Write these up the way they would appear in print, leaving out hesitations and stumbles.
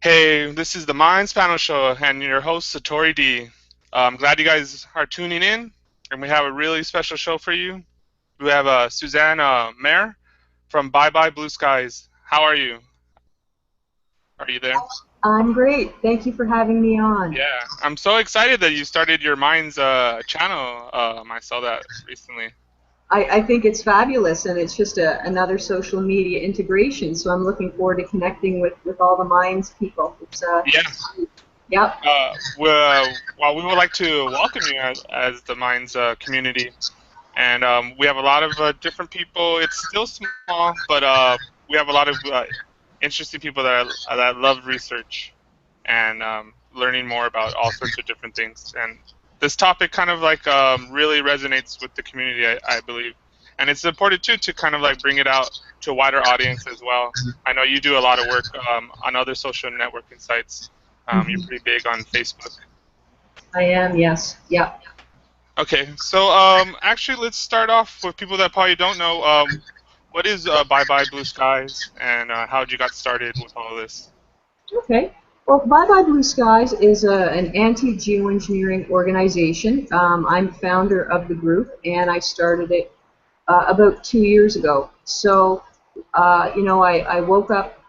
Hey, this is the Minds Panel Show, and your host, Satori D. I'm glad you guys are tuning in, and we have a really special show for you. We have Suzanne Mayer from Bye Bye Blue Skies. How are you? Are you there? I'm great. Thank you for having me on. Yeah, I'm so excited that you started your Minds channel. I saw that recently. I think it's fabulous, and it's just another social media integration. So I'm looking forward to connecting with all the Minds people. Yeah, Yep. well, we would like to welcome you as the Minds community. And we have a lot of different people. It's still small, but we have a lot of interesting people that love research and learning more about all sorts of different things. And this topic kind of like really resonates with the community, I believe. And it's important too to kind of like bring it out to a wider audience as well. I know you do a lot of work on other social networking sites. You're Hmm. pretty big on Facebook. I am. Yes. Yep. Okay, so actually, let's start off with people that probably don't know. What is Bye Bye Blue Skies, and how'd you got started with all this? Okay. Well, Bye Bye Blue Skies is an anti-geoengineering organization. I'm founder of the group, and I started it about 2 years ago. So, I woke up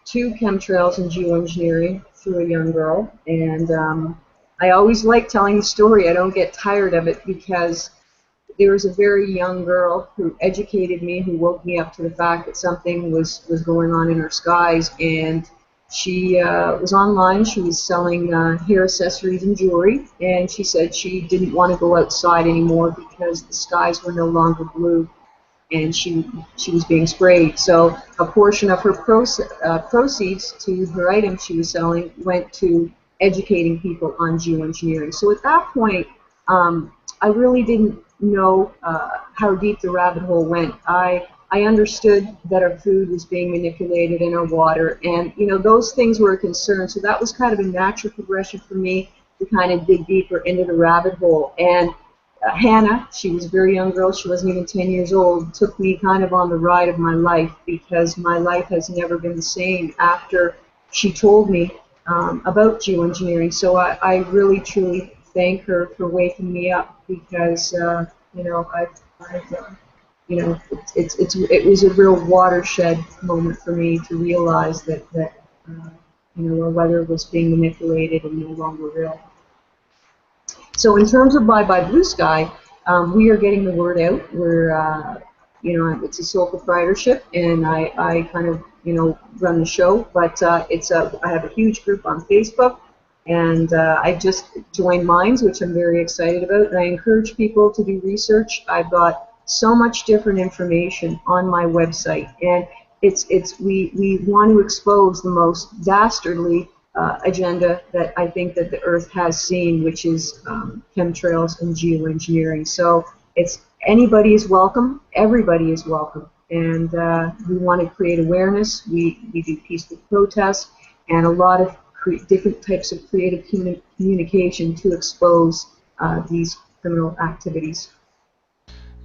to chemtrails and geoengineering through a young girl, and I always like telling the story. I don't get tired of it because there was a very young girl who educated me, who woke me up to the fact that something was going on in our skies, and she was online. She was selling hair accessories and jewelry, and she said she didn't want to go outside anymore because the skies were no longer blue and she was being sprayed. So a portion of her proceeds to her items she was selling went to educating people on geoengineering. So at that point, I really didn't know how deep the rabbit hole went. I understood that our food was being manipulated in our water, and those things were a concern. So that was kind of a natural progression for me to kind of dig deeper into the rabbit hole. And Hannah, she was a very young girl, she wasn't even 10 years old, took me kind of on the ride of my life because my life has never been the same after she told me about geoengineering. So I really truly thank her for waking me up because, it was a real watershed moment for me to realize that our weather was being manipulated and no longer real. So in terms of Bye Bye Blue Sky, we are getting the word out. It's a sole proprietorship, and I kind of, run the show. But I have a huge group on Facebook, and I just joined Minds, which I'm very excited about. And I encourage people to do research. I've got so much different information on my website, and we want to expose the most dastardly agenda that I think that the Earth has seen, which is chemtrails and geoengineering. So it's anybody is welcome, everybody is welcome, and we want to create awareness. We do peaceful protests and a lot of different types of creative communication to expose these criminal activities.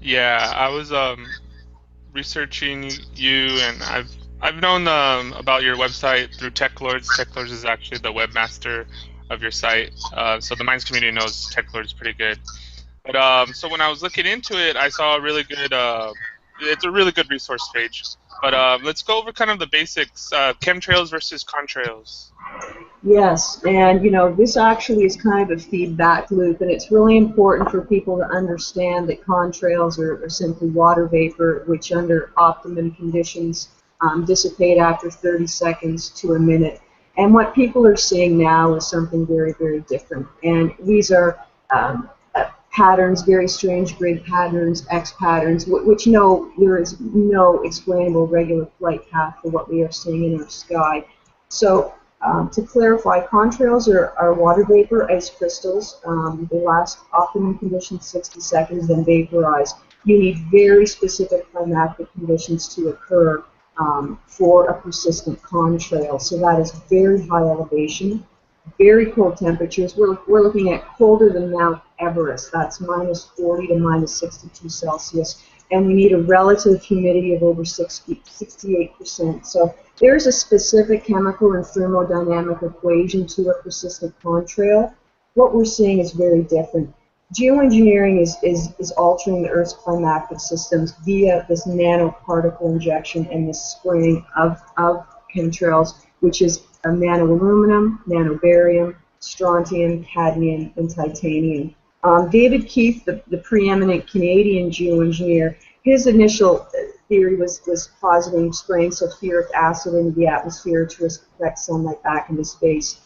Yeah, I was researching you, and I've known about your website through TechLords. TechLords is actually the webmaster of your site, so the Minds community knows TechLords pretty good. But so when I was looking into it, I saw a really good. It's a really good resource page. But let's go over kind of the basics. Chemtrails versus contrails. Yes, and this actually is kind of a feedback loop, and it's really important for people to understand that contrails are simply water vapor, which under optimum conditions dissipate after 30 seconds to a minute. And what people are seeing now is something very, very different. And these are patterns, very strange grid patterns, X patterns, which there is no explainable regular flight path for what we are seeing in our sky. So to clarify, contrails are water vapor ice crystals. They last optimum conditions 60 seconds, then vaporize. You need very specific climatic conditions to occur for a persistent contrail. So that is very high elevation, very cold temperatures. We're looking at colder than Mount Everest. That's minus 40 to minus 62 Celsius. And we need a relative humidity of over 68%. So There's a specific chemical and thermodynamic equation to a persistent contrail. What we're seeing is very different. Geoengineering is altering the Earth's climatic systems via this nanoparticle injection and this spraying of chemtrails, which is a nanoaluminum, nanobarium, strontium, cadmium, and titanium. David Keith, the preeminent Canadian geoengineer, his initial theory was positing spraying sulfuric acid into the atmosphere to reflect sunlight back into space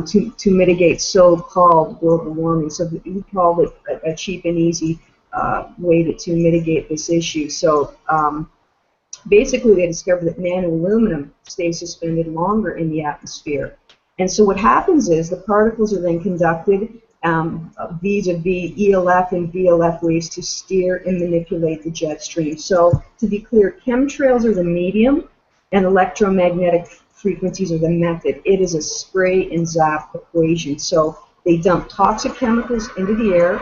to mitigate so-called global warming. So he called it a cheap and easy way to mitigate this issue. So basically they discovered that nanoaluminum stays suspended longer in the atmosphere. And so what happens is the particles are then conducted vis-a-vis ELF and VLF waves to steer and manipulate the jet stream. So to be clear, chemtrails are the medium and electromagnetic frequencies are the method. It is a spray and zap equation. So they dump toxic chemicals into the air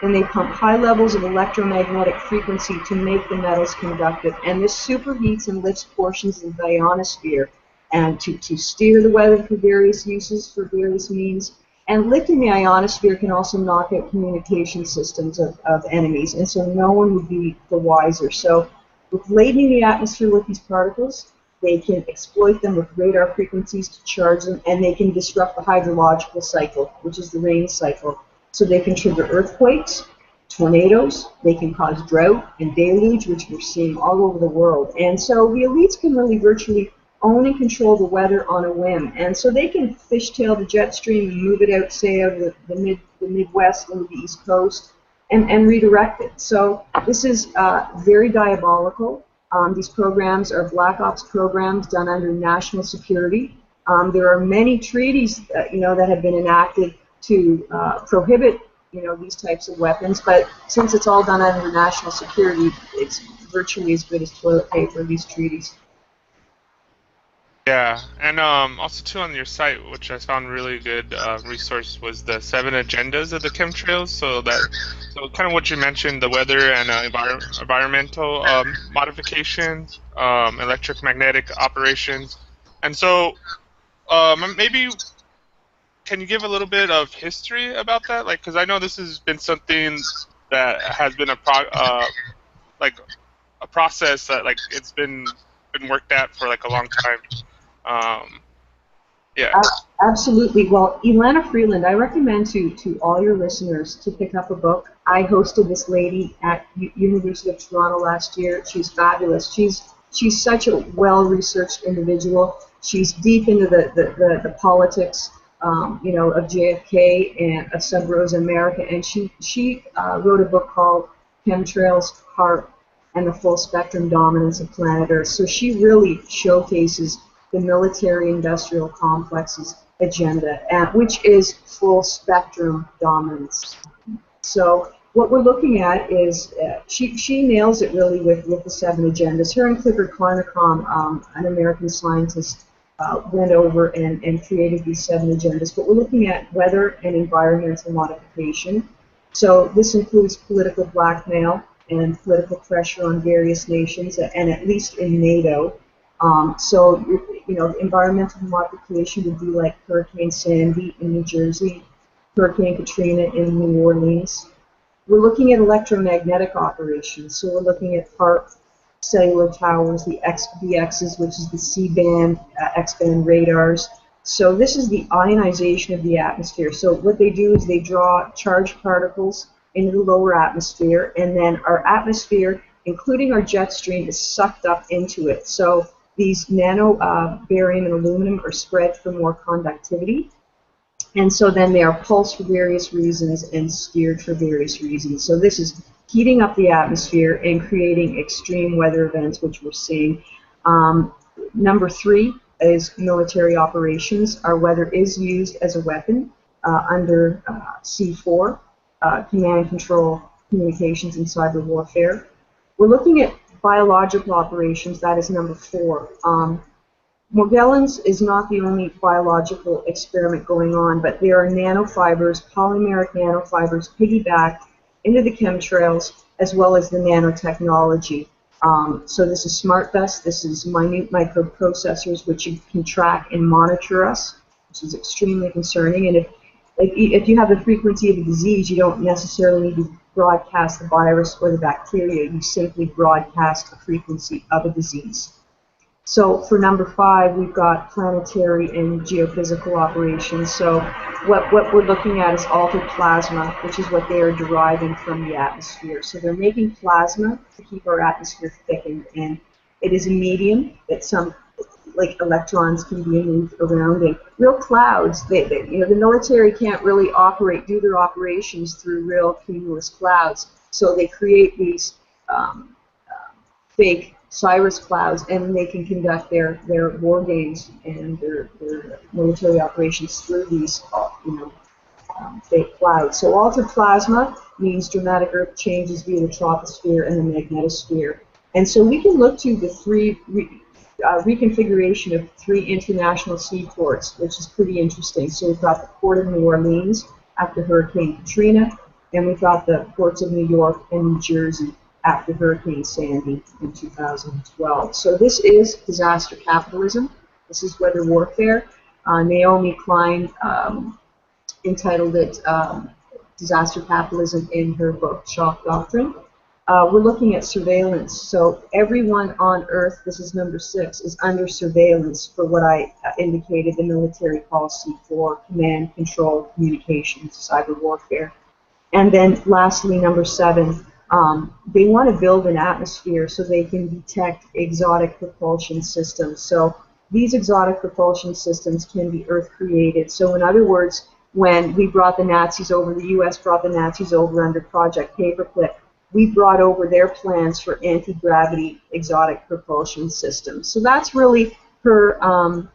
and they pump high levels of electromagnetic frequency to make the metals conductive. And this superheats and lifts portions of the ionosphere and to steer the weather for various uses, for various means. And lifting the ionosphere can also knock out communication systems of enemies, and so no one would be the wiser. So with ladening the atmosphere with these particles, they can exploit them with radar frequencies to charge them, and they can disrupt the hydrological cycle, which is the rain cycle. So they can trigger earthquakes, tornadoes, they can cause drought and deluge, which we're seeing all over the world. And so the elites can really virtually own and control the weather on a whim. And so they can fishtail the jet stream and move it out, say, out of the Midwest into the East Coast and redirect it. So this is very diabolical. These programs are black ops programs done under national security. There are many treaties that have been enacted to prohibit these types of weapons, but since it's all done under national security, it's virtually as good as toilet paper, these treaties. Yeah, and also too on your site, which I found really good resource, was the 7 agendas of the chemtrails. So kind of what you mentioned, the weather and environmental modifications, electromagnetic operations, and so maybe can you give a little bit of history about that? Like, because I know this has been something that has been a process that it's been worked at for a long time. Yeah. Absolutely. Well, Elana Freeland, I recommend to all your listeners to pick up a book. I hosted this lady at University of Toronto last year. She's fabulous. She's such a well-researched individual. She's deep into the politics, of JFK and of Sub-Rosa America, and she wrote a book called Chemtrails, Heart, and the Full Spectrum Dominance of Planet Earth. So she really showcases the military-industrial complex's agenda, which is full spectrum dominance. So what we're looking at is she nails it really with the 7 agendas. Her and Clifford Kleinercom, an American scientist, went over and created these 7 agendas. But we're looking at weather and environmental modification. So this includes political blackmail and political pressure on various nations, and at least in NATO. So environmental modification would be like Hurricane Sandy in New Jersey, Hurricane Katrina in New Orleans. We're looking at electromagnetic operations. So we're looking at HAARP cellular towers, the XBXs, which is the C-band, X-band radars. So this is the ionization of the atmosphere. So what they do is they draw charged particles into the lower atmosphere, and then our atmosphere, including our jet stream, is sucked up into it. So these nano barium and aluminum are spread for more conductivity, and so then they are pulsed for various reasons and steered for various reasons. So this is heating up the atmosphere and creating extreme weather events, which we're seeing. Number 3 is military operations. Our weather is used as a weapon under C4, command and control, communications, and cyber warfare. We're looking at biological operations. That is number 4. Morgellons is not the only biological experiment going on, but there are nanofibers, polymeric nanofibers, piggybacked into the chemtrails, as well as the nanotechnology. So this is SmartVest. This is minute microprocessors which you can track and monitor us, which is extremely concerning. And if you have the frequency of a disease, you don't necessarily need to broadcast the virus or the bacteria. You simply broadcast the frequency of a disease. So for number 5, we've got planetary and geophysical operations. So what we're looking at is altered plasma, which is what they are deriving from the atmosphere. So they're making plasma to keep our atmosphere thickened, and it is a medium that some, like electrons, can be moved around. And real clouds, the military can't really do their operations through real cumulus clouds. So they create these fake cirrus clouds, and they can conduct their war games and their military operations through these fake clouds. So altered plasma means dramatic earth changes via the troposphere and the magnetosphere. And so we can look to the reconfiguration of 3 international seaports, which is pretty interesting. So we've got the Port of New Orleans after Hurricane Katrina, and we've got the ports of New York and New Jersey after Hurricane Sandy in 2012. So this is disaster capitalism. This is weather warfare. Naomi Klein entitled it Disaster Capitalism in her book, Shock Doctrine. We're looking at surveillance. So everyone on Earth, this is number 6, is under surveillance for what I indicated, the military policy for command, control, communications, cyber warfare. And then lastly, number 7, they want to build an atmosphere so they can detect exotic propulsion systems. So these exotic propulsion systems can be Earth created. So in other words, when we brought the Nazis over, the U.S. brought the Nazis over under Project Paperclip, we brought over their plans for anti-gravity exotic propulsion systems. So that's really her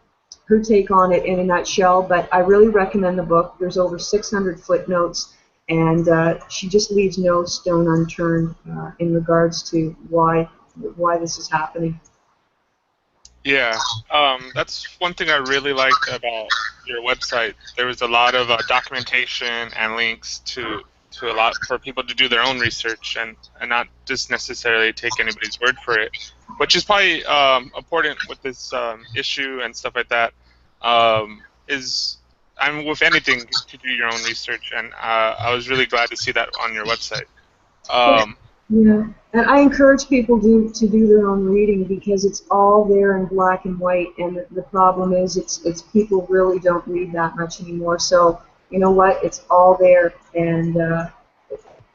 take on it in a nutshell, but I really recommend the book. There's over 600 footnotes, and she just leaves no stone unturned in regards to why this is happening. Yeah, that's one thing I really liked about your website. There was a lot of documentation and links to a lot for people to do their own research and not just necessarily take anybody's word for it, which is probably important with this issue and stuff like that. I'm with anything to do your own research, and I was really glad to see that on your website. Yeah, and I encourage people to do their own reading because it's all there in black and white, and the problem is it's people really don't read that much anymore. So you know what? It's all there, and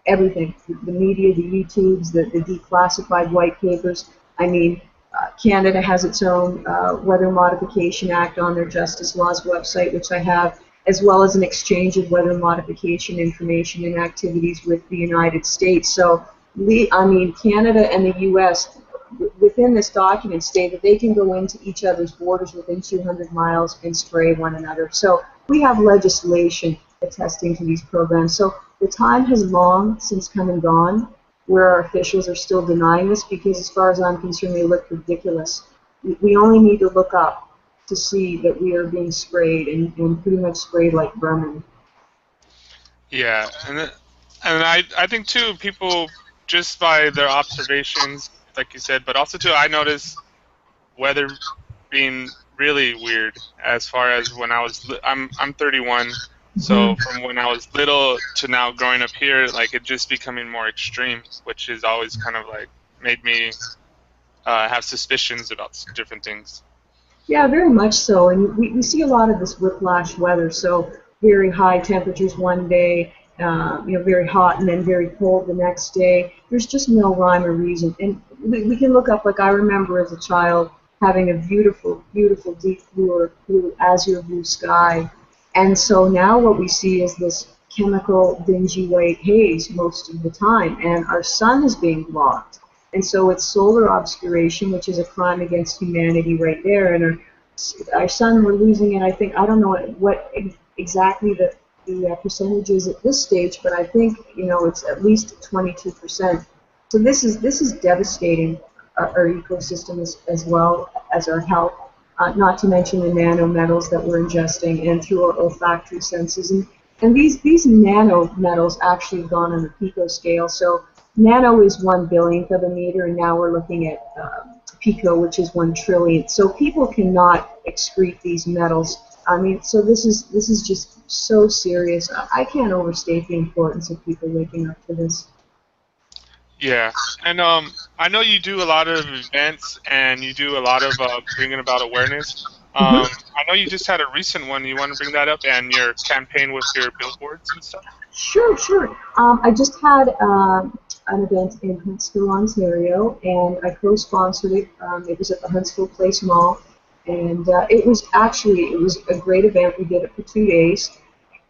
everything, the media, the YouTubes, the declassified white papers. I mean, Canada has its own Weather Modification Act on their Justice Laws website, which I have, as well as an exchange of weather modification information and activities with the United States. So, Canada and the U.S. within this document state that they can go into each other's borders within 200 miles and spray one another. So we have legislation attesting to these programs. So the time has long since come and gone where our officials are still denying this, because as far as I'm concerned, they look ridiculous. We only need to look up to see that we are being sprayed and pretty much sprayed like vermin. Yeah, and I think too, people, just by their observations, like you said, but also too, I noticed weather being really weird as far as when I'm 31, so from when I was little to now growing up here, like it just becoming more extreme, which is always kind of like made me have suspicions about different things. Yeah, very much so, and we see a lot of this whiplash weather. So very high temperatures one day, very hot, and then very cold the next day. There's just no rhyme or reason. And we can look up, like I remember as a child having a beautiful, beautiful deep blue azure blue sky. And so now what we see is this chemical dingy white haze most of the time, and our sun is being blocked. And so it's solar obscuration, which is a crime against humanity right there. And our sun, we're losing it. I don't know what exactly the percentage is at this stage, but I think it's at least 22%. So this is devastating our ecosystem as well as our health. Not to mention the nanometals that we're ingesting and through our olfactory senses. And these nanometals actually have gone on the picoscale. So Nano is 1 billionth of a meter, and now we're looking at pico, which is 1 trillionth. So people cannot excrete these metals. I mean, so this is just so serious. I can't overstate the importance of people waking up to this. Yeah, and I know you do a lot of events and you do a lot of bringing about awareness. Mhm. I know you just had a recent one. You want to bring that up and your campaign with your billboards and stuff? Sure, sure. I just had an event in Huntsville, Ontario, and I co-sponsored it. It was at the Huntsville Place Mall, and it was a great event. We did it for 2 days,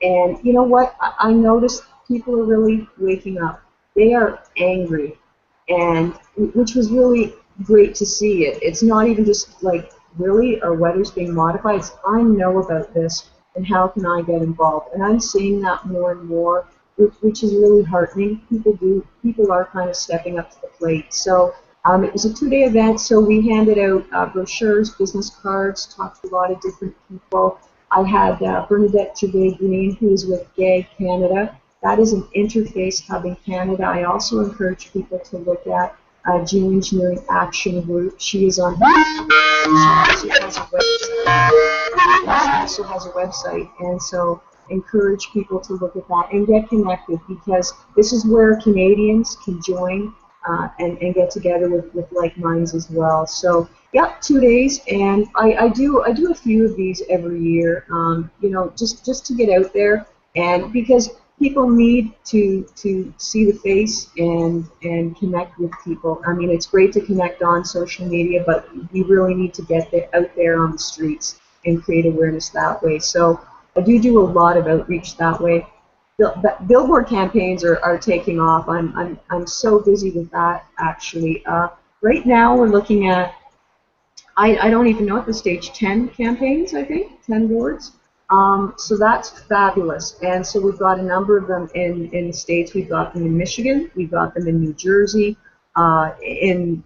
and you know what? I noticed people are really waking up. They are angry, and which was really great to see. It's not even just like, really, our weather's being modified. It's, I know about this, and how can I get involved? And I'm seeing that more and more, which is really heartening. People are kind of stepping up to the plate. So it was a 2-day event. So we handed out brochures, business cards, talked to a lot of different people. I had Bernadette Gervais-Green, who is with GAG Canada. That is an interface hub in Canada. I also encourage people to look at Geoengineering Action Group. She is on. She also has a website, and so encourage people to look at that and get connected, because this is where Canadians can join and get together with like minds as well. So yeah, 2 days, and I do a few of these every year. Just to get out there, and because people need to see the face and connect with people. I mean, it's great to connect on social media, but you really need to get out there on the streets and create awareness that way. So I do a lot of outreach that way. Billboard campaigns are taking off. I'm so busy with that, actually. Right now we're looking at, I don't even know at the stage, 10 campaigns, I think, 10 boards. So that's fabulous. And so we've got a number of them in the States. We've got them in Michigan. We've got them in New Jersey. In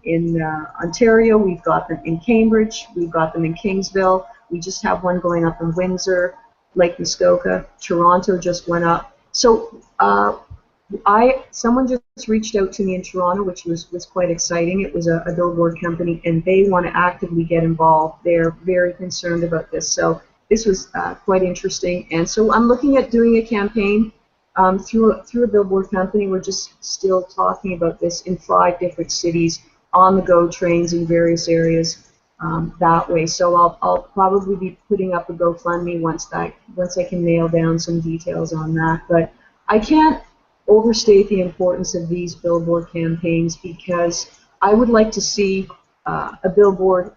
Ontario, we've got them in Cambridge. We've got them in Kingsville. We just have one going up in Windsor, Lake Muskoka. Toronto just went up. So someone just reached out to me in Toronto, which was quite exciting. It was a billboard company, and they want to actively get involved. They're very concerned about this. So this was quite interesting. And so I'm looking at doing a campaign through a billboard company. We're just still talking about this in 5 different cities, on-the-go trains in various areas that way. So I'll probably be putting up a GoFundMe once I can nail down some details on that. But I can't overstate the importance of these billboard campaigns, because I would like to see a billboard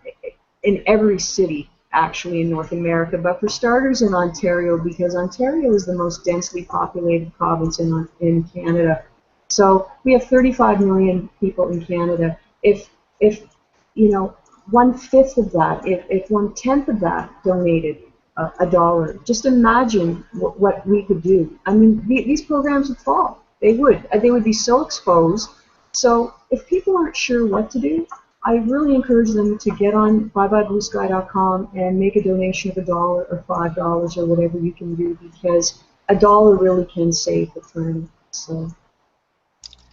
in every city, actually, in North America, but for starters in Ontario, because Ontario is the most densely populated province in Canada. So we have 35 million people in Canada. If 1/5 of that, if 1/10 of that donated a dollar, just imagine what we could do. I mean, these programs would fall. They would. They would be so exposed. So if people aren't sure what to do, I really encourage them to get on byebyebluesky.com and make a donation of $1 or $5 or whatever you can do, because a dollar really can save the planet. So.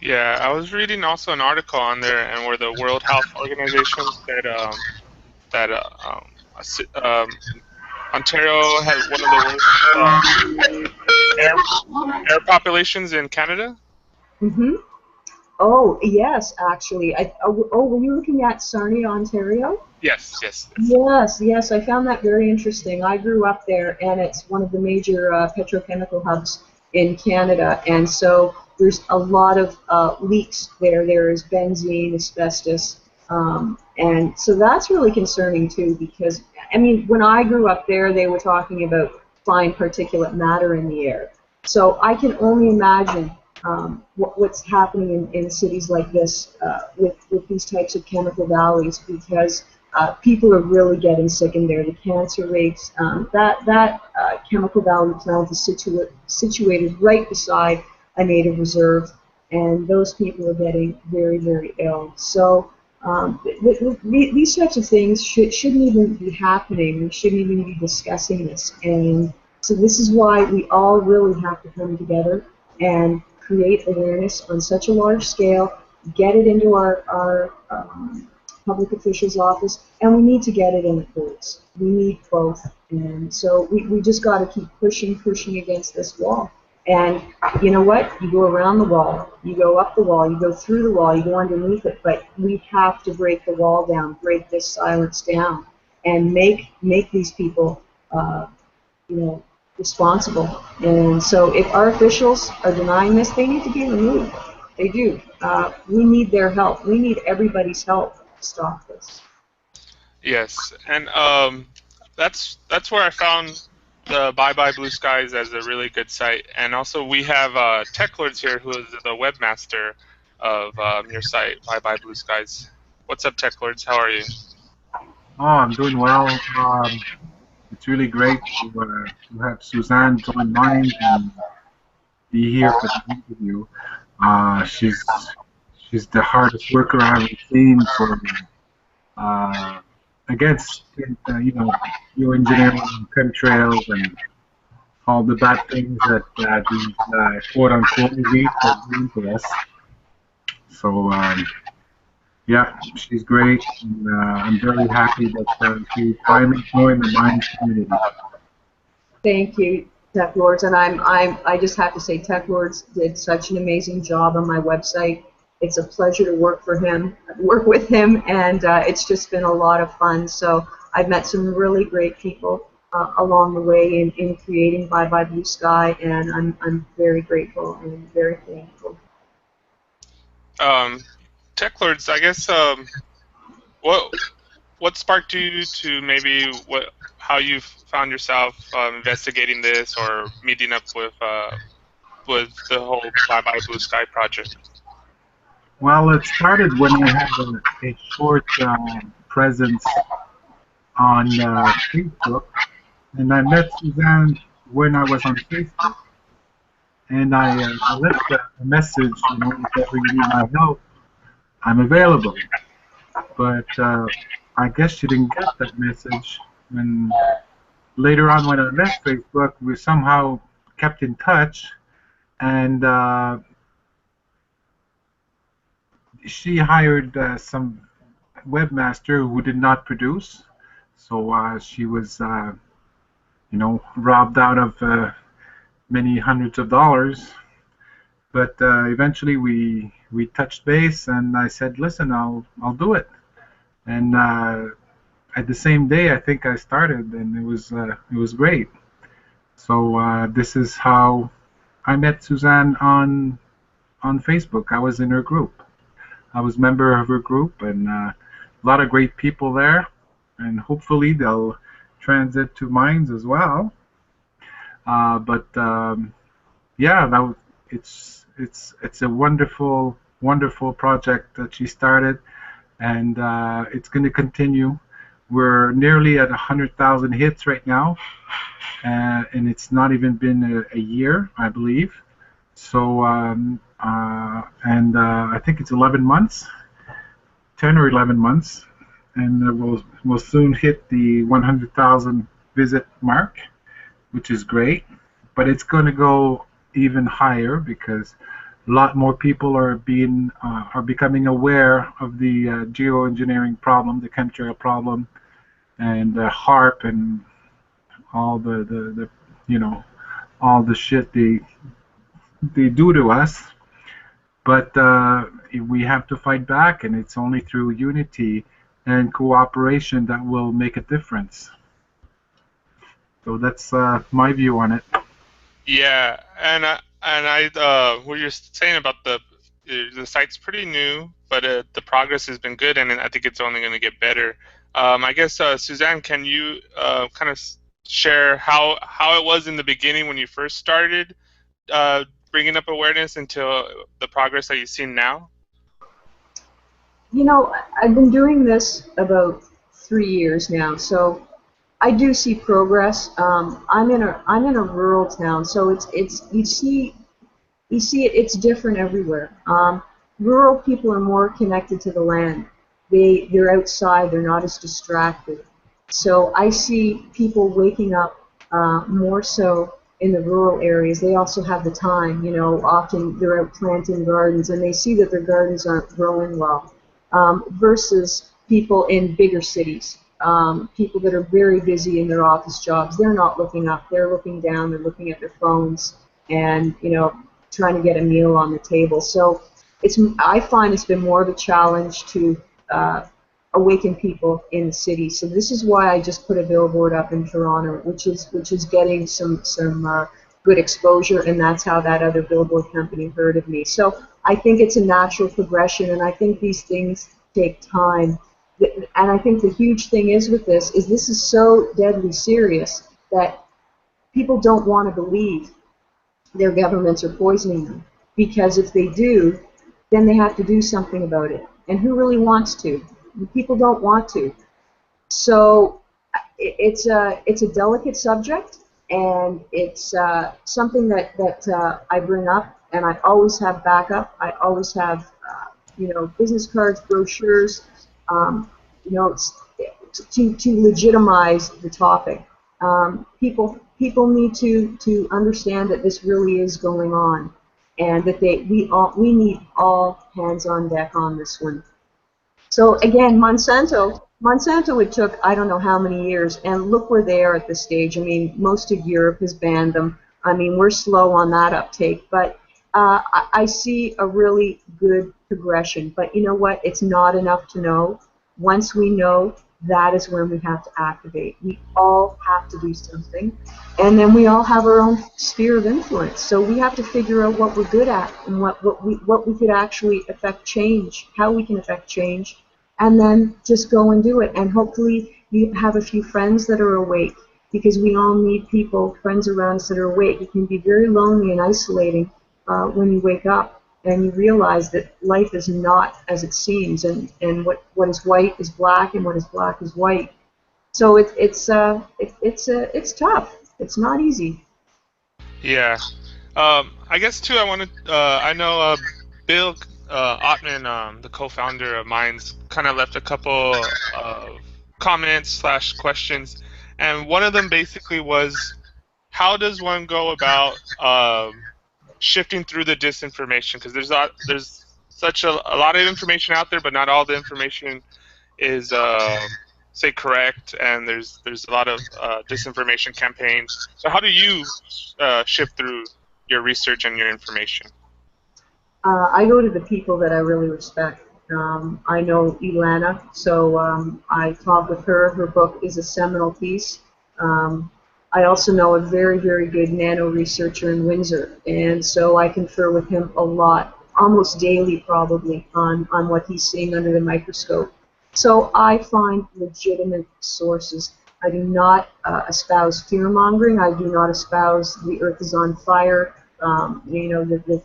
Yeah, I was reading also an article on there, and where the World Health Organization said that Ontario had one of the worst air air populations in Canada. Mhm. Oh yes, actually. Were you looking at Sarnia, Ontario? Yes, yes, yes. Yes, yes, I found that very interesting. I grew up there, and it's one of the major petrochemical hubs in Canada, and so there's a lot of leaks there. There is benzene, asbestos, and so that's really concerning too, because, I mean, when I grew up there, they were talking about fine particulate matter in the air. So I can only imagine what's happening in cities like this with these types of chemical valleys, because people are really getting sick in there. The cancer rates, that chemical valley plant is situated right beside a native reserve, and those people are getting very, very ill. So these types of things shouldn't even be happening. We shouldn't even be discussing this. And so this is why we all really have to come together and create awareness on such a large scale, get it into our public officials' office, and we need to get it in the courts. We need both. And so we just got to keep pushing against this wall. And you know what? You go around the wall, you go up the wall, you go through the wall, you go underneath it, but we have to break the wall down, break this silence down, and make these people, you know, responsible. And so if our officials are denying this, they need to be removed. They do. We need their help. We need everybody's help to stop this. Yes, and that's where I found the Bye Bye Blue Skies as a really good site. And also we have Tech Lords here, who is the webmaster of your site, Bye Bye Blue Skies. What's up, Tech Lords? How are you? Oh, I'm doing well. It's really great to have Suzanne join mine and be here for the interview. She's the hardest worker I've seen for uh, against geoengineering, chemtrails, and all the bad things that these quote unquote elites are doing to us. So yeah, she's great, and I'm very happy that she finally joined the Minds community. Thank you, Tech Lords, and I just have to say, Tech Lords did such an amazing job on my website. It's a pleasure to work with him, and it's just been a lot of fun. So I've met some really great people along the way in creating Bye Bye Blue Sky, and I'm very grateful and very thankful. Tech Lords, I guess what sparked you to maybe how you found yourself investigating this or meeting up with the whole Bye Bye Blue Sky project? Well, it started when I had a short presence on Facebook, and I met Suzanne when I was on Facebook, and I left a message, if ever you need my help, I'm available. But I guess she didn't get that message, and later on when I left Facebook, we somehow kept in touch, and she hired some webmaster who did not produce, so she was, robbed out of many hundreds of dollars. But eventually we touched base, and I said, "Listen, I'll do it." And at the same day, I think I started, and it was great. So this is how I met Suzanne on Facebook. I was in her group. I was a member of her group, and a lot of great people there, and hopefully they'll transit to Minds as well. But yeah, it's a wonderful project that she started, and it's going to continue. We're nearly at 100,000 hits right now, and it's not even been a year, I believe. So I think it's 11 months, 10 or 11 months, and we'll soon hit the 100,000 visit mark, which is great. But it's going to go even higher because a lot more people are becoming aware of the geoengineering problem, the chemtrail problem, and HARP and all the all the shit they do to us. But we have to fight back, and it's only through unity and cooperation that will make a difference. So that's my view on it. Yeah, and what you're saying about the site's pretty new, but the progress has been good, and I think it's only going to get better. I guess Suzanne, can you kind of share how it was in the beginning when you first started bringing up awareness until the progress that you've seen now? I've been doing this about 3 years now, so I do see progress. I'm in a rural town, so it's you see it's different everywhere. Rural people are more connected to the land. They're outside. They're not as distracted. So I see people waking up more so in the rural areas, they also have the time. Often they're out planting gardens and they see that their gardens aren't growing well, versus people in bigger cities. People that are very busy in their office jobs, they're not looking up, they're looking down, they're looking at their phones, and trying to get a meal on the table. So I find it's been more of a challenge to awaken people in the city. So this is why I just put a billboard up in Toronto, which is getting some good exposure, and that's how that other billboard company heard of me. So I think it's a natural progression, and I think these things take time. And I think the huge thing is with this is so deadly serious that people don't want to believe their governments are poisoning them. Because if they do, then they have to do something about it. And who really wants to? People don't want to. So it's a delicate subject, and it's something that I bring up, and I always have backup. I always have business cards, brochures, um, you know, to legitimize the topic. People need to understand that this really is going on, and that we need all hands on deck on this one. So again, Monsanto, it took I don't know how many years, and look where they are at this stage. I mean, most of Europe has banned them. I mean, we're slow on that uptake, but I see a really good progression. But you know what? It's not enough to know. Once we know, that is when we have to activate. We all have to do something, and then we all have our own sphere of influence. So we have to figure out what we're good at and what we could actually affect change, how we can affect change, and then just go and do it. And hopefully you have a few friends that are awake, because we all need people, friends around us that are awake. It can be very lonely and isolating when you wake up and you realize that life is not as it seems, and what is white is black, and what is black is white. So it's tough. It's not easy. Yeah. I guess too. I wanted. I know Bill Ottman, the co-founder of Minds, kind of left a couple of comments slash questions, and one of them basically was, how does one go about shifting through the disinformation? Because there's such a lot of information out there, but not all the information is say correct, and there's a lot of disinformation campaigns. So how do you shift through your research and your information? I go to the people that I really respect. I know Ilana, so I talk with her. Her book is a seminal piece. I also know a very, very good nano researcher in Windsor, and so I confer with him a lot, almost daily probably, on what he's seeing under the microscope. So I find legitimate sources. I do not espouse fear-mongering. I do not espouse the earth is on fire,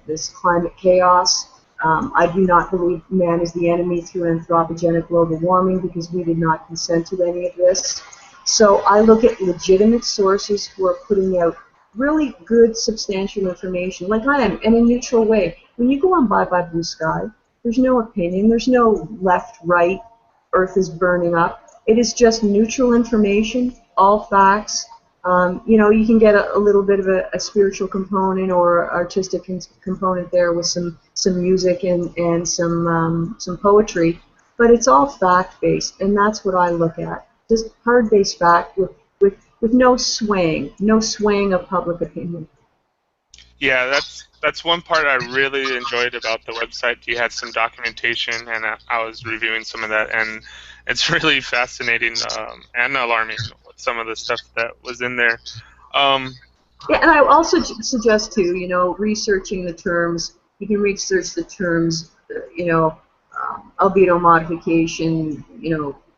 this climate chaos. I do not believe man is the enemy through anthropogenic global warming, because we did not consent to any of this. So I look at legitimate sources who are putting out really good, substantial information, like I am, in a neutral way. When you go on Bye Bye Blue Sky, there's no opinion, there's no left, right, Earth is burning up. It is just neutral information, all facts. You can get a little bit of a spiritual component or artistic component there with some music and some poetry, but it's all fact-based, and that's what I look at. Just hard-based fact with no swaying of public opinion. Yeah, that's one part I really enjoyed about the website. You had some documentation, and I was reviewing some of that, and it's really fascinating and alarming with some of the stuff that was in there. Yeah, and I also suggest too, researching the terms. You can research the terms, albedo modification,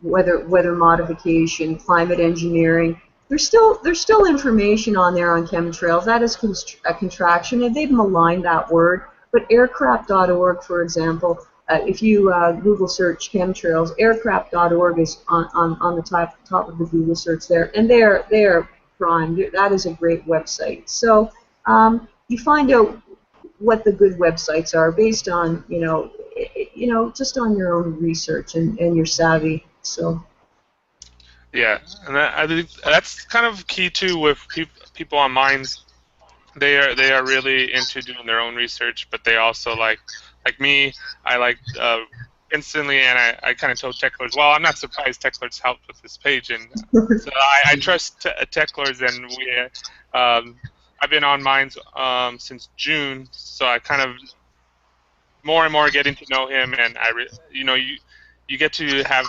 weather modification, climate engineering. There's still information on there on chemtrails. That is a contraction, and they've maligned that word. But aircraft.org, for example, if you Google search chemtrails, aircraft.org is on the top of the Google search there, and they're prime. That is a great website. So you find out what the good websites are based on, just on your own research and your savvy. So. Yeah, and I think that's kind of key too with people on Minds. They are really into doing their own research, but they also like me. I like instantly, and I kind of told Techlords. Well, I'm not surprised Techlords helped with this page, and so I trust Techlords, and I've been on mines since June, so I kind of more and more getting to know him, and you get to have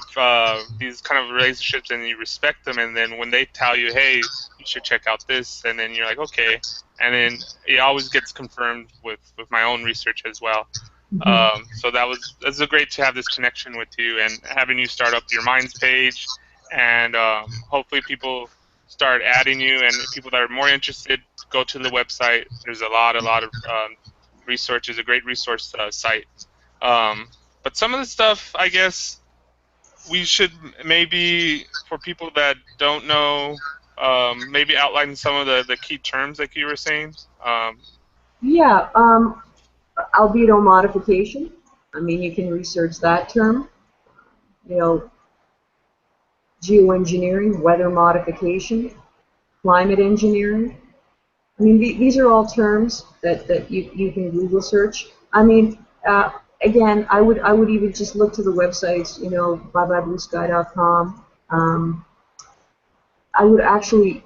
these kind of relationships, and you respect them, and then when they tell you, hey, you should check out this, and then you're like, okay, and then it always gets confirmed with my own research as well. Mhm. So that's great to have this connection with you and having you start up your Minds page, and hopefully people start adding you, and people that are more interested go to the website. There's a lot of resources, a great resource site. Um, but some of the stuff, I guess, we should maybe, for people that don't know, maybe outline some of the key terms like you were saying. Yeah, albedo modification. I mean, you can research that term. You know, geoengineering, weather modification, climate engineering. I mean, these are all terms that you can Google search. I mean, again, I would even just look to the websites, byebyebluesky.com. I would actually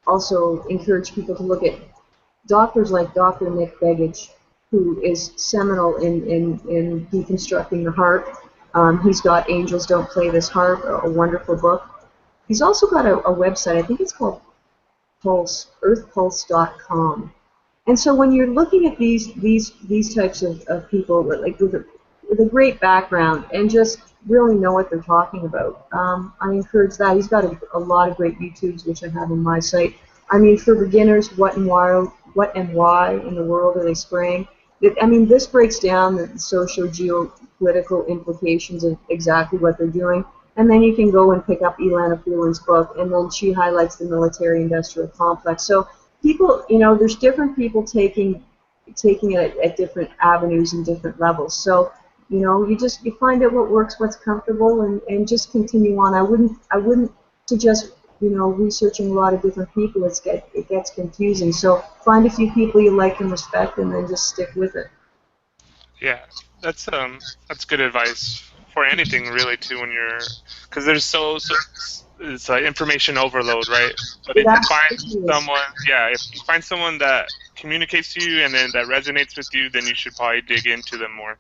also encourage people to look at doctors like Dr. Nick Begich, who is seminal in deconstructing the harp. He's got Angels Don't Play This Harp, a wonderful book. He's also got a website, I think it's called Pulse, earthpulse.com. And so when you're looking at these types of people like with a great background and just really know what they're talking about, I encourage that. He's got a lot of great YouTubes, which I have on my site. I mean, for beginners, what and why in the world are they spraying? I mean, this breaks down the socio-geopolitical implications of exactly what they're doing. And then you can go and pick up Ilana Fulin's book, and then she highlights the military-industrial complex. So people, there's different people taking it at different avenues and different levels. So, you find out what works, what's comfortable, and just continue on. I wouldn't suggest researching a lot of different people. It gets confusing. So find a few people you like and respect, and then just stick with it. Yeah, that's good advice for anything really too when because there's it's like information overload, right? But It if you find absolutely is. someone, yeah, if you find someone that communicates to you and then that resonates with you, then you should probably dig into them more.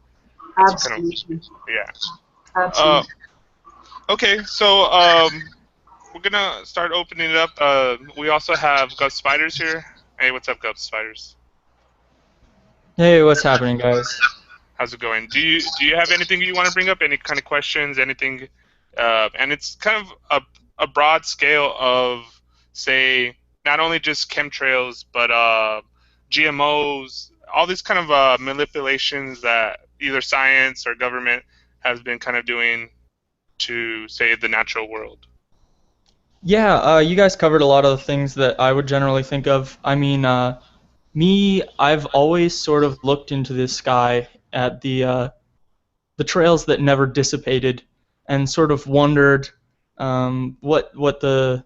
That's kind of, Absolutely. yeah. Uh, Absolutely. okay, so we're gonna start opening it up. We also have Gov Spiders here. Hey, what's up, Gov Spiders? Hey, what's happening, guys? How's it going? Do you have anything you want to bring up? Any kind of questions? Anything? And it's kind of a broad scale of, say, not only just chemtrails, but GMOs, all these kind of manipulations that either science or government has been kind of doing to, say, the natural world. Yeah, you guys covered a lot of the things that I would generally think of. I mean, I've always sort of looked into the sky at the trails that never dissipated, and sort of wondered what the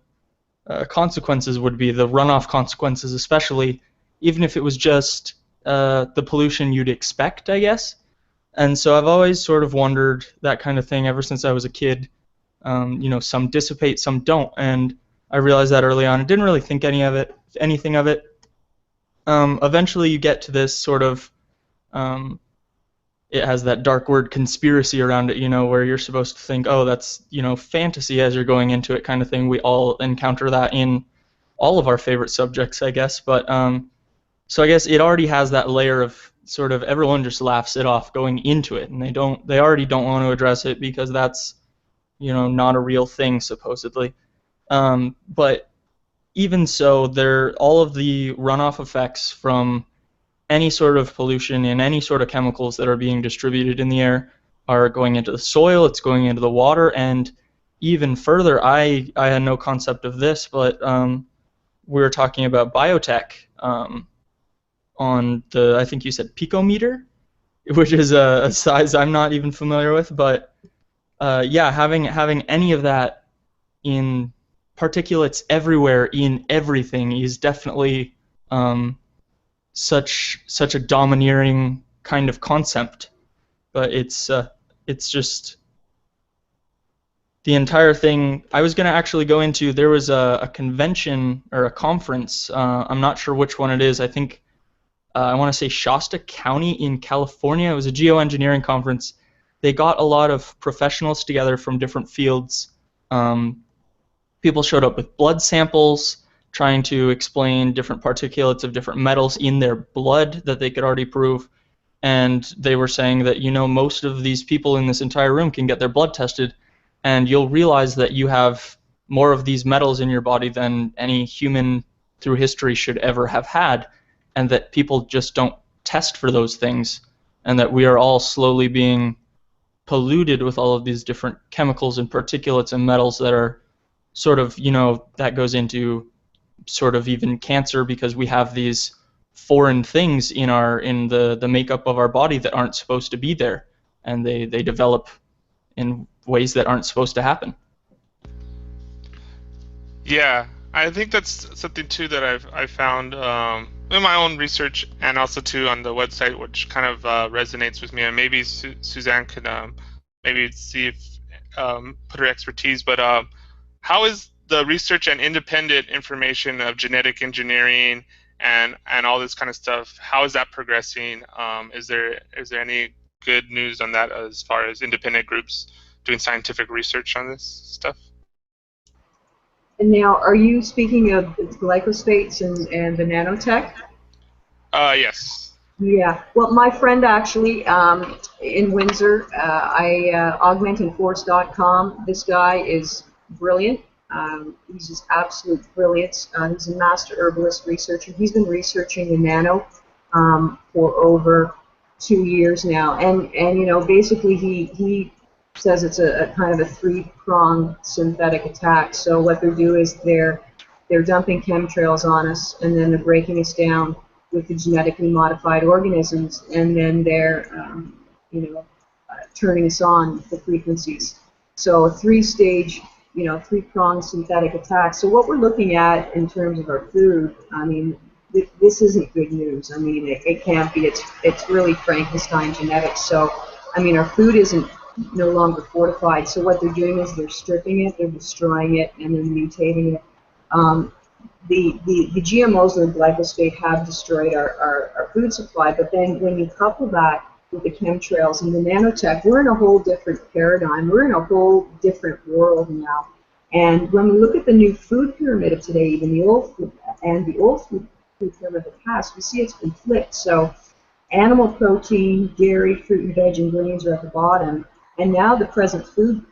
consequences would be, the runoff consequences, especially, even if it was just the pollution you'd expect, I guess. And so I've always sort of wondered that kind of thing ever since I was a kid. Some dissipate, some don't, and I realized that early on. I didn't really think anything of it. Eventually, you get to this sort of, it has that dark word conspiracy around it, where you're supposed to think, oh, that's fantasy as you're going into it, kind of thing. We all encounter that in all of our favorite subjects, I guess. But so I guess it already has that layer of sort of everyone just laughs it off going into it, and they already don't want to address it because that's not a real thing supposedly. But even so, all of the runoff effects from any sort of pollution and any sort of chemicals that are being distributed in the air are going into the soil, it's going into the water, and even further, I had no concept of this, but we were talking about biotech on I think you said picometer, which is a size I'm not even familiar with, but yeah, having any of that in particulates everywhere in everything is definitely such a domineering kind of concept. But it's just the entire thing. I was going to actually go into, there was a convention or a conference, I'm not sure which one it is, I think I want to say Shasta County in California. It was a geoengineering conference. They got a lot of professionals together from different fields. People showed up with blood samples, trying to explain different particulates of different metals in their blood that they could already prove. And they were saying that, most of these people in this entire room can get their blood tested, and you'll realize that you have more of these metals in your body than any human through history should ever have had, and that people just don't test for those things, and that we are all slowly being polluted with all of these different chemicals and particulates and metals that are sort of, that goes into sort of even cancer, because we have these foreign things in the makeup of our body that aren't supposed to be there, and they develop in ways that aren't supposed to happen. Yeah, I think that's something too that I've found in my own research, and also too on the website, which kind of resonates with me. And maybe Suzanne could maybe see if put her expertise. But how is the research and independent information of genetic engineering and all this kind of stuff? How is that progressing? Is there any good news on that as far as independent groups doing scientific research on this stuff? And now, are you speaking of glyphosates and the nanotech? Yes. Yeah. Well, my friend actually in Windsor, augmentandforce.com. This guy is brilliant. He's just absolute brilliance. He's a master herbalist researcher. He's been researching the nano for over 2 years now, and basically he says it's a kind of a three-pronged synthetic attack. So what they do is they're dumping chemtrails on us, and then they're breaking us down with the genetically modified organisms, and then they're turning us on the frequencies. So a three-stage, three-pronged synthetic attack. So what we're looking at in terms of our food, I mean, this isn't good news. I mean, it can't be. It's really Frankenstein genetics. So, I mean, our food isn't no longer fortified. So what they're doing is they're stripping it, they're destroying it, and they're mutating it. The GMOs and the glyphosate have destroyed our food supply, but then when you couple that with the chemtrails and the nanotech, we're in a whole different paradigm. We're in a whole different world now. And when we look at the new food pyramid of today, even the old food and the old food pyramid of the past, we see it's been flipped. So animal protein, dairy, fruit and veg, and grains are at the bottom, and now the present food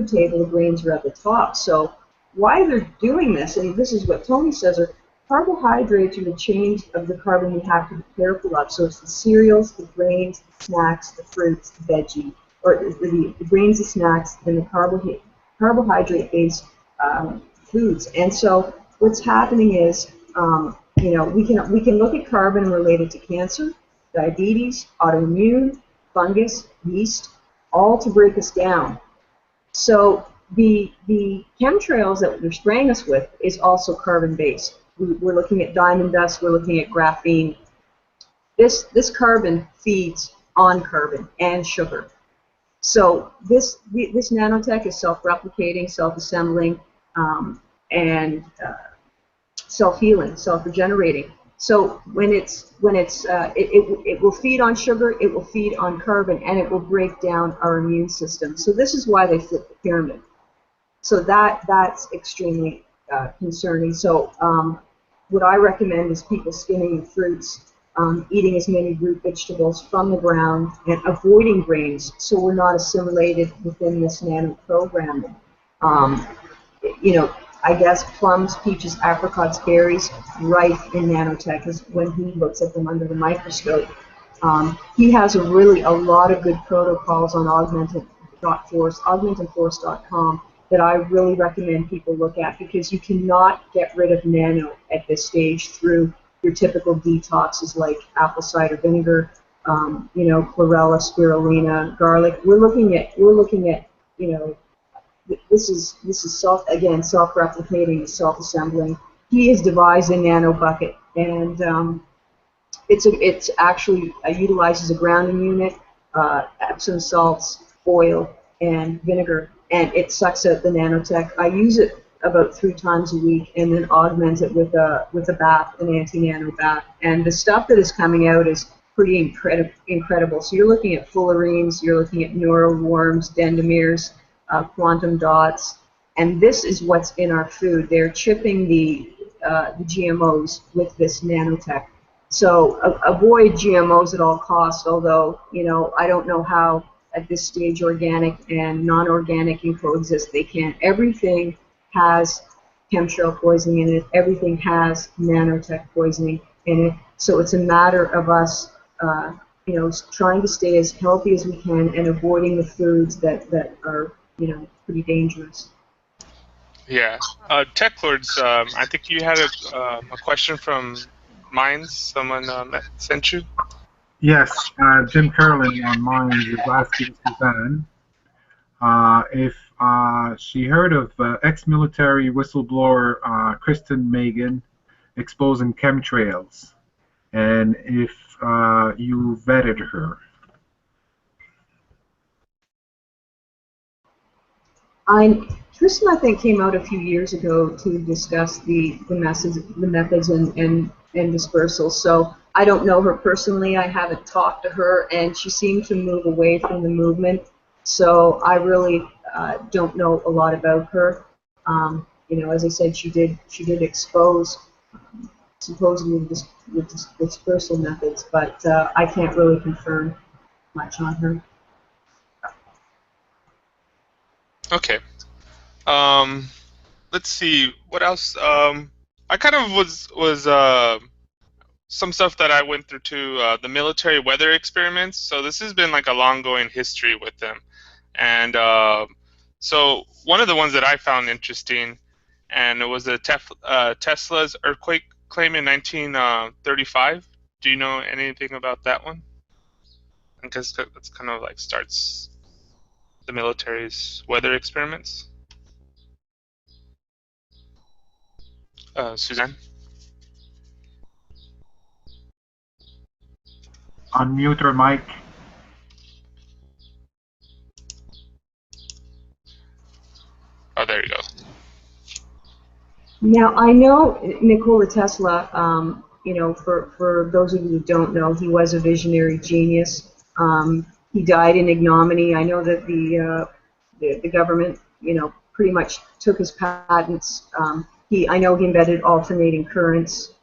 table of grains are at the top. So why they're doing this, and this is what Tony says, are carbohydrates are the chains of the carbon we have to be careful of. So it's the cereals, the grains, the snacks, the fruits, the veggie, or the grains, the snacks, and the carbohydrate-based foods. And so what's happening is, we can look at carbon and relate it to cancer, diabetes, autoimmune, fungus, yeast, all to break us down. So the chemtrails that they're spraying us with is also carbon-based. We're looking at diamond dust, we're looking at graphene. This carbon feeds on carbon and sugar. So this nanotech is self-replicating, self-assembling, and self-healing, self-regenerating. So it will feed on sugar, it will feed on carbon, and it will break down our immune system. So this is why they flip the pyramid. So that's extremely concerning. So what I recommend is people skimming the fruits, eating as many root vegetables from the ground, and avoiding grains, so we're not assimilated within this nano program. I guess plums, peaches, apricots, berries, rife in nanotech is when he looks at them under the microscope. He has a lot of good protocols on augmentandforce.com that I really recommend people look at, because you cannot get rid of nano at this stage through your typical detoxes like apple cider vinegar, chlorella, spirulina, garlic. We're looking at this is self-replicating, self-assembling. He has devised a nano bucket and it's actually utilizes a grounding unit, Epsom salts, oil, and vinegar, and it sucks out the nanotech. I use it about 3 times a week, and then augment it with a bath, an anti-nano bath. And the stuff that is coming out is pretty incredible. So you're looking at fullerenes, you're looking at neuroworms, dendromeres, quantum dots, and this is what's in our food. They're chipping the GMOs with this nanotech. So avoid GMOs at all costs, although, I don't know how at this stage organic and non-organic can coexist. They can't. Everything has chemtrail poisoning in it. Everything has nanotech poisoning in it. So it's a matter of us, trying to stay as healthy as we can and avoiding the foods that are, pretty dangerous. Yeah. Tech Lords, I think you had a question from Minds. Someone sent you. Yes, Jim Carlin on Minds is asking Suzanne if she heard of ex-military whistleblower Kristen Megan exposing chemtrails, and if you vetted her. Tristan, I think, came out a few years ago to discuss the methods and dispersal. So I don't know her personally. I haven't talked to her, and she seemed to move away from the movement. So I really don't know a lot about her. As I said, she did expose supposedly the dispersal methods, but I can't really confirm much on her. Okay. Let's see what else. I kind of was some stuff that I went through too. The military weather experiments. So this has been like a long-going history with them, and so one of the ones that I found interesting, and it was Tesla's earthquake claim in 1935. Do you know anything about that one? I guess that's kind of like starts the military's weather experiments. Suzanne? Unmute her mic. Oh, there you go. Now, I know Nikola Tesla, for those of you who don't know, he was a visionary genius. He died in ignominy. I know that the government, pretty much took his patents. I know he invented alternating currents.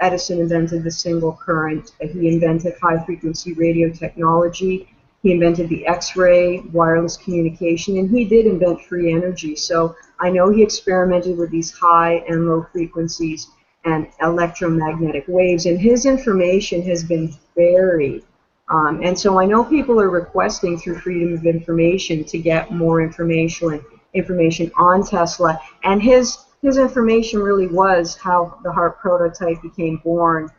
Edison invented the single current. He invented high-frequency radio technology. He invented the X-ray, wireless communication, and he did invent free energy. So I know he experimented with these high and low frequencies and electromagnetic waves, and his information has been varied. And so I know people are requesting through Freedom of Information to get more information on Tesla, and his information really was how the HARP prototype became born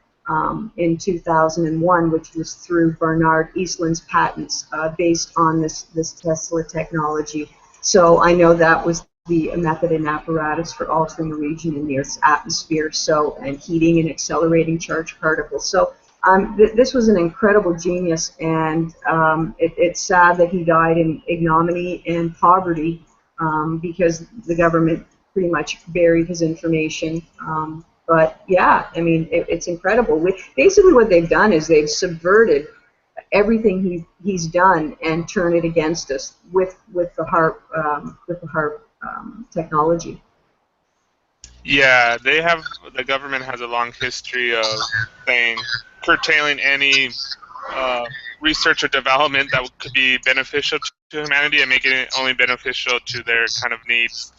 in 2001, which was through Bernard Eastland's patents based on this Tesla technology. So I know that was the method and apparatus for altering a region in the Earth's atmosphere, and heating and accelerating charged particles. So this was an incredible genius, and it's sad that he died in ignominy and poverty because the government pretty much buried his information. But yeah, I mean, it's incredible. Basically, what they've done is they've subverted everything he's done and turn it against us with the HARP technology. Yeah, the government has a long history of curtailing any research or development that could be beneficial to humanity and making it only beneficial to their kind of needs.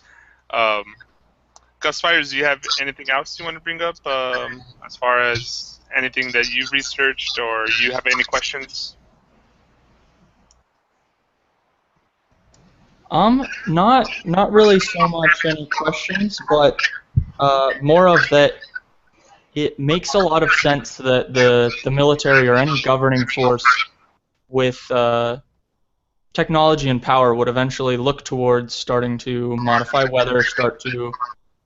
Gus Fires, do you have anything else you want to bring up as far as anything that you've researched, or you have any questions? Not really so much any questions, but more of that. It makes a lot of sense that the military or any governing force with technology and power would eventually look towards starting to modify weather, start to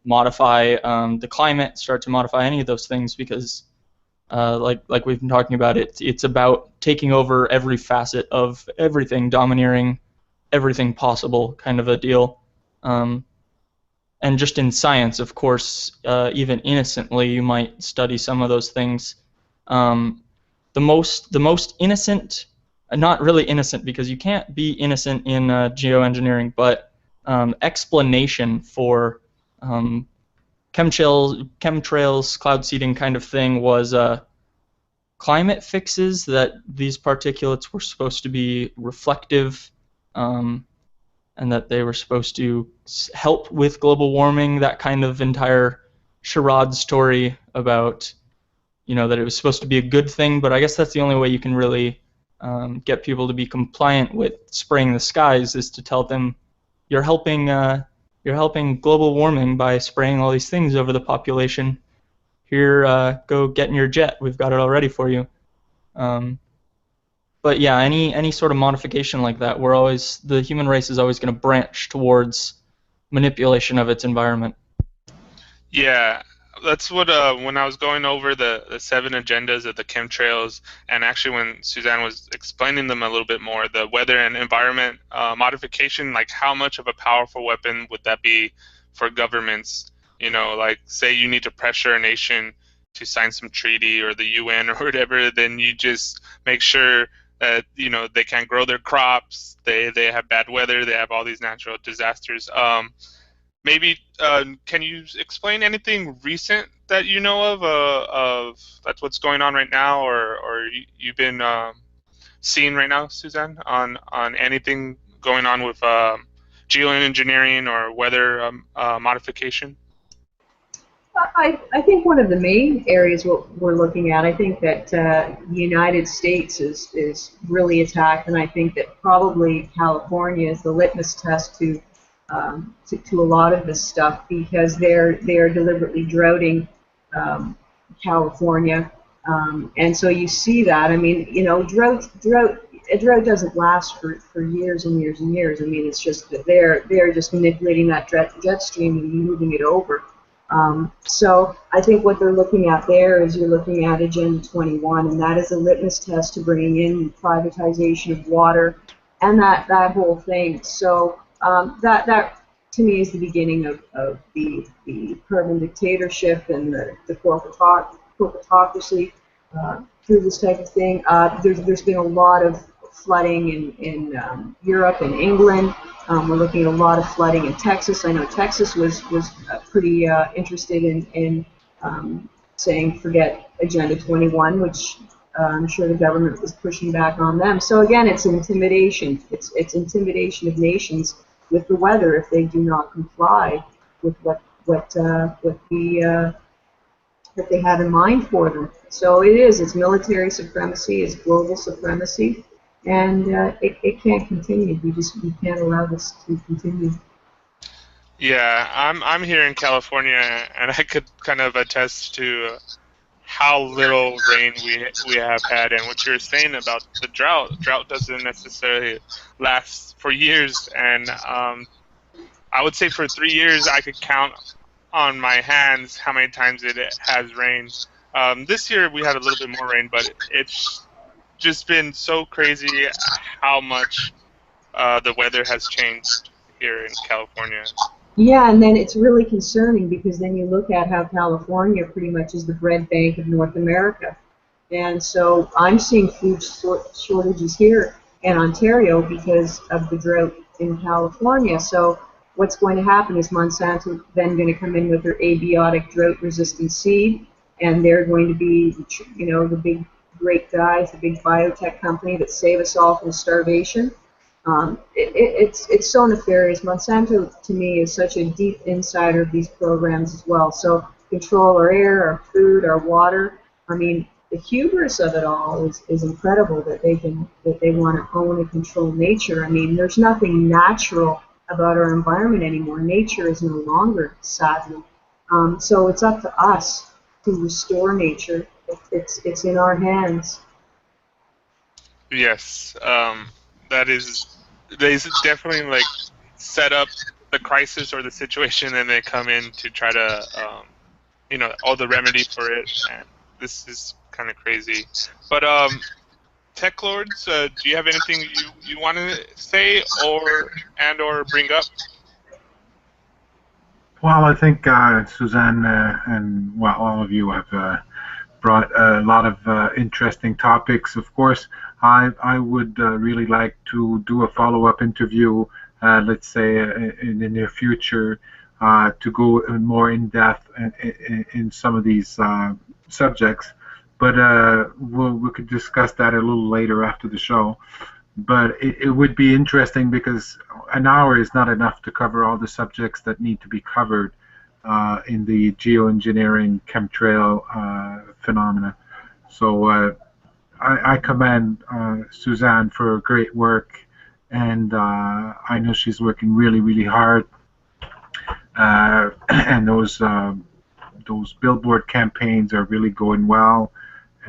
modify the climate, start to modify any of those things, because like we've been talking about, it's about taking over every facet of everything, domineering everything possible, kind of a deal. And just in science, of course, even innocently, you might study some of those things. The most innocent, not really innocent, because you can't be innocent in geoengineering, but explanation for chemtrails, cloud seeding kind of thing was climate fixes, that these particulates were supposed to be reflective, and that they were supposed to help with global warming, that kind of entire charade story about, that it was supposed to be a good thing. But I guess that's the only way you can really get people to be compliant with spraying the skies, is to tell them you're helping global warming by spraying all these things over the population. Here, go get in your jet. We've got it all ready for you. But yeah, any sort of modification like that, the human race is always going to branch towards manipulation of its environment. Yeah, that's what when I was going over the 7 agendas of the chemtrails, and actually when Suzanne was explaining them a little bit more, the weather and environment modification, like how much of a powerful weapon would that be for governments? Like say you need to pressure a nation to sign some treaty, or the UN or whatever, then you just make sure that they can't grow their crops, they have bad weather, they have all these natural disasters. Maybe can you explain anything recent that you know of that's what's going on right now, or you've been seeing right now, Suzanne, on anything going on with geoengineering or weather modification? I think one of the main areas what we're looking at, I think that the United States is really attacked, and I think that probably California is the litmus test to a lot of this stuff, because they're deliberately droughting California, and so you see that. I mean, a drought doesn't last for years and years and years. I mean, it's just that they're just manipulating that jet stream and moving it over. So I think what they're looking at there is you're looking at Agenda 21, and that is a litmus test to bringing in privatization of water and that whole thing. So that to me is the beginning of the carbon dictatorship and the corporatocracy through this type of thing. There's been a lot of flooding in Europe and England. We're looking at a lot of flooding in Texas. I know Texas was pretty interested in saying forget Agenda 21, which I'm sure the government was pushing back on them. So again, it's intimidation. It's intimidation of nations with the weather if they do not comply with what they have in mind for them. So it's military supremacy, it's global supremacy, and it can't continue. We can't allow this to continue. Yeah, I'm here in California, and I could kind of attest to how little rain we have had, and what you're saying about the drought. Drought doesn't necessarily last for years, and I would say for 3 years I could count on my hands how many times it has rained. This year we had a little bit more rain, but it's just been so crazy how much the weather has changed here in California. Yeah, and then it's really concerning, because then you look at how California pretty much is the bread bank of North America. And so I'm seeing food shortages here in Ontario because of the drought in California. So what's going to happen is Monsanto then going to come in with their abiotic drought-resistant seed, and they're going to be, the big great guys, the big biotech company that save us all from starvation. It's so nefarious. Monsanto, to me, is such a deep insider of these programs as well. So control our air, our food, our water. I mean, the hubris of it all is incredible, that they want to own and control nature. I mean, there's nothing natural about our environment anymore. Nature is no longer, sadly. So it's up to us to restore nature. It's in our hands. Yes, that is, they definitely like set up the crisis or the situation, and they come in to try to all the remedy for it, and this is kind of crazy. But Tech Lords, do you have anything you want to say or bring up? Well, I think Suzanne and well, all of you have brought a lot of interesting topics. Of course, I would really like to do a follow-up interview, let's say in the near future, to go more in depth in some of these subjects. But we could discuss that a little later after the show. But it would be interesting because an hour is not enough to cover all the subjects that need to be covered in the geoengineering chemtrail phenomena. So I commend Suzanne for her great work, and I know she's working really, really hard. And those billboard campaigns are really going well.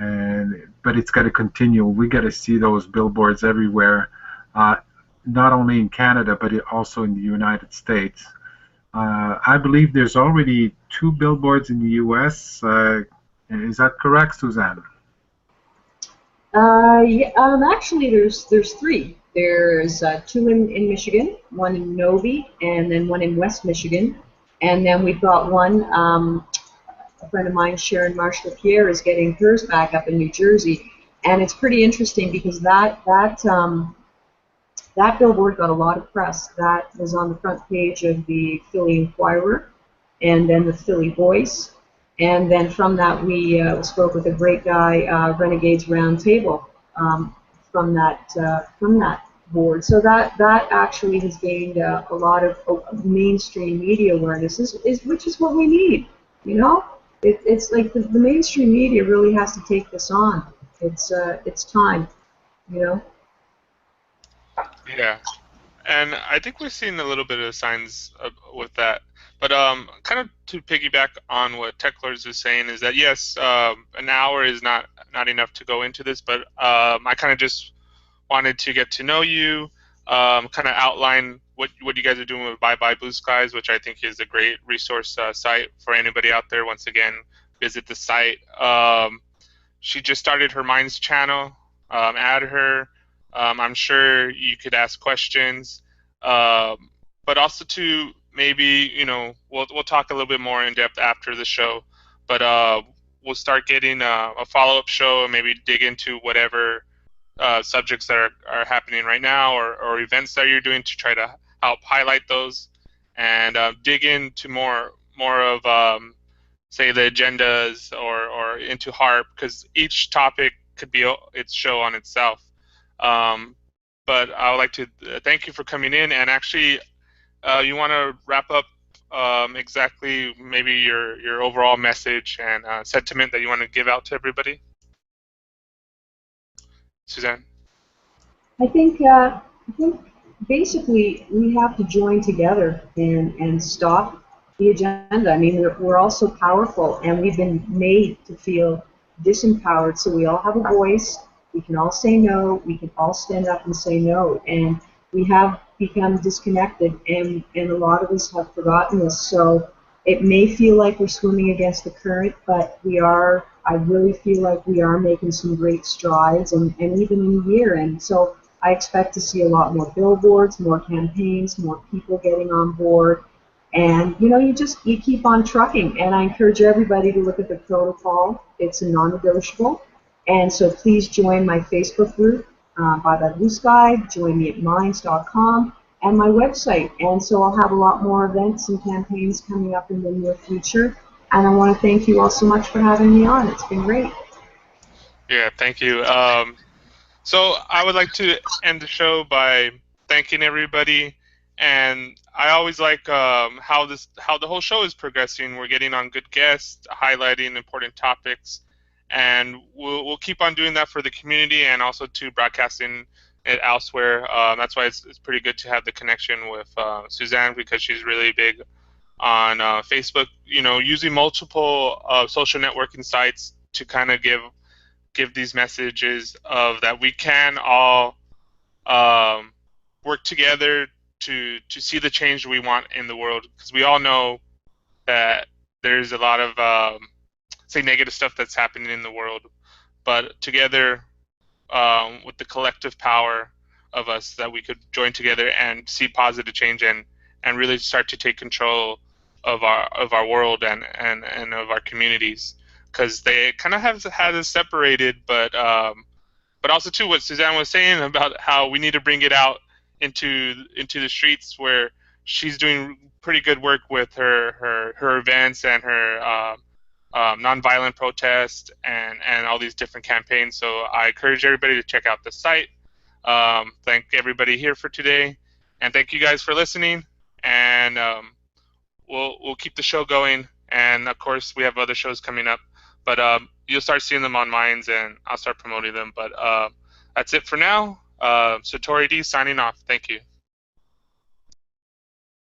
And but it's got to continue. We got to see those billboards everywhere, not only in Canada but also in the United States. I believe there's already 2 billboards in the U.S. Is that correct, Suzanne? Yeah, actually, there's three. There's two in Michigan, one in Novi, and then one in West Michigan, and then we've got one. A friend of mine, Sharon Marshall Pierre, is getting hers back up in New Jersey, and it's pretty interesting because that billboard got a lot of press. That was on the front page of the Philly Inquirer, and then the Philly Voice, and then from that we spoke with a great guy, Renegades Roundtable, from that board. So that actually has gained a lot of mainstream media awareness, which is what we need. You know, it's like the mainstream media really has to take this on. It's time. You know. Yeah. And I think we're seeing a little bit of signs with that. But kind of to piggyback on what Tech Lords is saying is that yes, an hour is not enough to go into this, but I kind of just wanted to get to know you, kind of outline what you guys are doing with Bye Bye Blue Skies, which I think is a great resource site for anybody out there. Once again, visit the site. She just started her Minds channel. Add her. I'm sure you could ask questions, but also to maybe we'll talk a little bit more in depth after the show. But we'll start getting a follow up show and maybe dig into whatever subjects that are happening right now or events that you're doing to try to help highlight those and dig into more of say the agendas or into HARP, because each topic could be its show on itself. Um, but I would like to thank you for coming in, and actually you want to wrap up exactly maybe your overall message and sentiment that you want to give out to everybody, Suzanne? I think basically we have to join together and stop the agenda. I mean, we're all so powerful, and we've been made to feel disempowered. So we all have a voice. We can all say no. We can all stand up and say no. And we have become disconnected, and a lot of us have forgotten this. So it may feel like we're swimming against the current, but we are. I really feel like we are making some great strides, and even in a year. And so I expect to see a lot more billboards, more campaigns, more people getting on board. And you keep on trucking. And I encourage everybody to look at the protocol. It's a non-negotiable. And so please join my Facebook group, Bye Bye Blue Sky. Join me at minds.com and my website. And so I'll have a lot more events and campaigns coming up in the near future. And I want to thank you all so much for having me on. It's been great. Yeah, thank you. So I would like to end the show by thanking everybody, and I always like how the whole show is progressing. We're getting on good guests, highlighting important topics, and we'll keep on doing that for the community and also to broadcasting it elsewhere. That's why it's pretty good to have the connection with Suzanne, because she's really big on Facebook. Using multiple social networking sites to kind of give these messages of that we can all work together to see the change we want in the world, because we all know that there's a lot of say negative stuff that's happening in the world, but together, with the collective power of us, that we could join together and see positive change and really start to take control of our world and of our communities, because they kind of have had us separated, but also too what Suzanne was saying about how we need to bring it out into the streets, where she's doing pretty good work with her events and her nonviolent protest and all these different campaigns. So I encourage everybody to check out the site. Thank everybody here for today, and thank you guys for listening. And we'll keep the show going. And of course, we have other shows coming up, but you'll start seeing them on Minds, and I'll start promoting them. But that's it for now. Satori D signing off. Thank you.